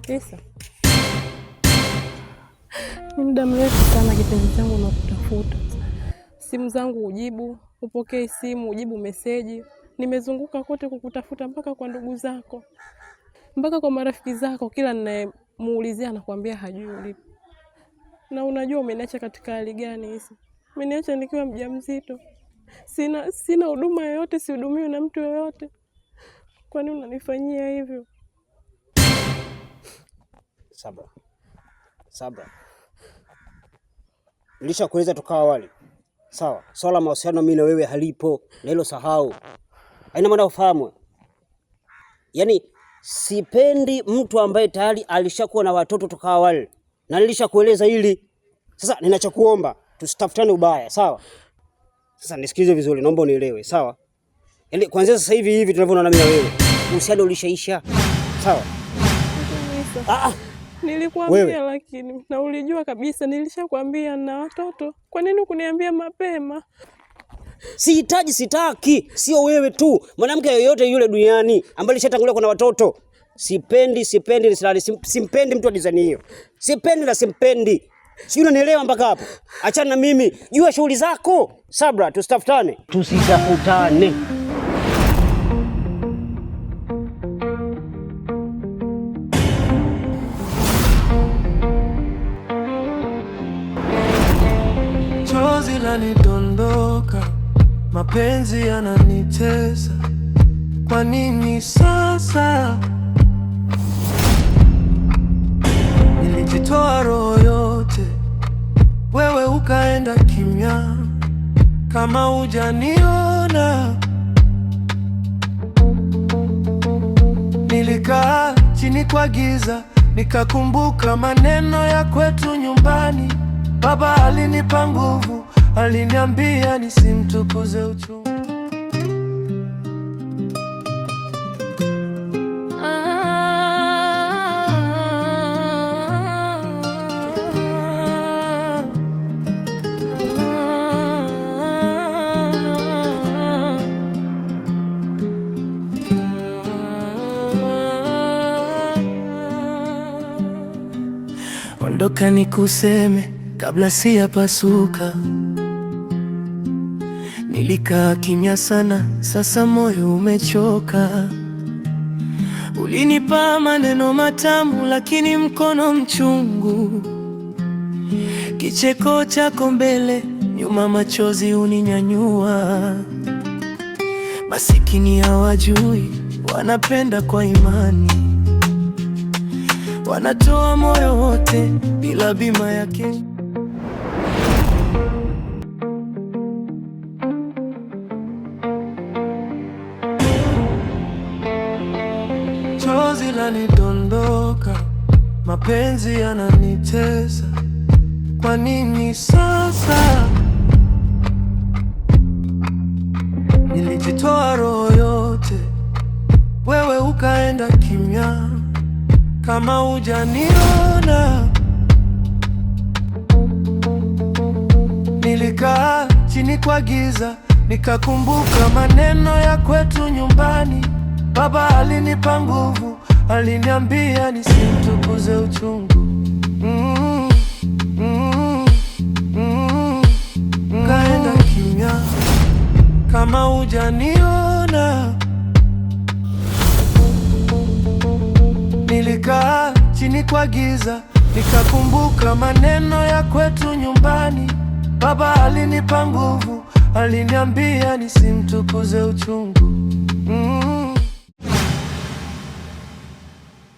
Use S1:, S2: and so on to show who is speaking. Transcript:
S1: Kisa ni muda mrefu sana kipenzi changu na kutafuta. Simu zangu ujibu, upokee simu, ujibu meseji. Nimezunguka kote kukutafuta mpaka kwa ndugu zako, mpaka kwa marafiki zako, kila ninayemuulizia anakuambia hajui ulipo. Na unajua umeniacha katika hali gani hizi? Umeniacha nikiwa mjamzito. Sina huduma yoyote, sihudumiwi na mtu yoyote. Kwa nini unanifanyia hivyo?
S2: Sabra. Nilishakueleza toka awali. Sawa, swala mahusiano mimi na wewe halipo, na hilo sahau. Haina maana ufahamu. Yaani sipendi mtu ambaye tayari alishakuwa na watoto toka awali. Na nilishakueleza hili. Sasa ninachokuomba tusitafutane ubaya, sawa? Sasa nisikilize vizuri, naomba unielewe, sawa? Yaani kuanzia sasa hivi tunavyoona mimi na wewe, uhusiano ulishaisha. Sawa?
S1: Nilikuambia lakini na ulijua kabisa nilishakwambia na watoto. Kwa nini kuniambia mapema?
S2: Sitaki. Sio wewe tu. Mwanamke yoyote yule duniani ambaye alishatangulia kuna watoto. Simpendi mtu wa design hiyo. Simpendi. Si unanielewa mpaka hapo? Achana na mimi. Jua shughuli zako. Sabra, tusitafutane.
S3: Chozi lanidondoka, mapenzi yananitesa. Kwa nini sasa? Nilijitoa roho yote, wewe ukaenda kimya, kama hujaniona. Nilikaa chini kwa giza, nikakumbuka maneno ya kwetu nyumbani. Baba alinipa nguvu, aliniambia nisimtukuze uchungu. Ondoka nikuseme kabla sijapasuka. Nilikaa kimya sana, sasa moyo umechoka. Ulinipa maneno matamu lakini mkono mchungu. Kicheko chako mbele, nyuma machozi uninyanyua. Masikini hawajui, wanapenda kwa imani. Wanatoa moyo wote bila bima yake. Chozi lanidondoka, mapenzi yananitesa. Kwa nini sasa? Nilijitoa roho yote, wewe ukaenda kimya, kama hujaniona. Nilikaa chini kwa giza, nikakumbuka maneno ya kwetu nyumbani. Baba alinipa nguvu, aliniambia nisimtukuze uchungu. Kaenda kimya, kama hujaniona. Nilikaa chini kwa giza, nikakumbuka maneno ya kwetu nyumbani. Baba alinipa nguvu, aliniambia nisimtukuze uchungu.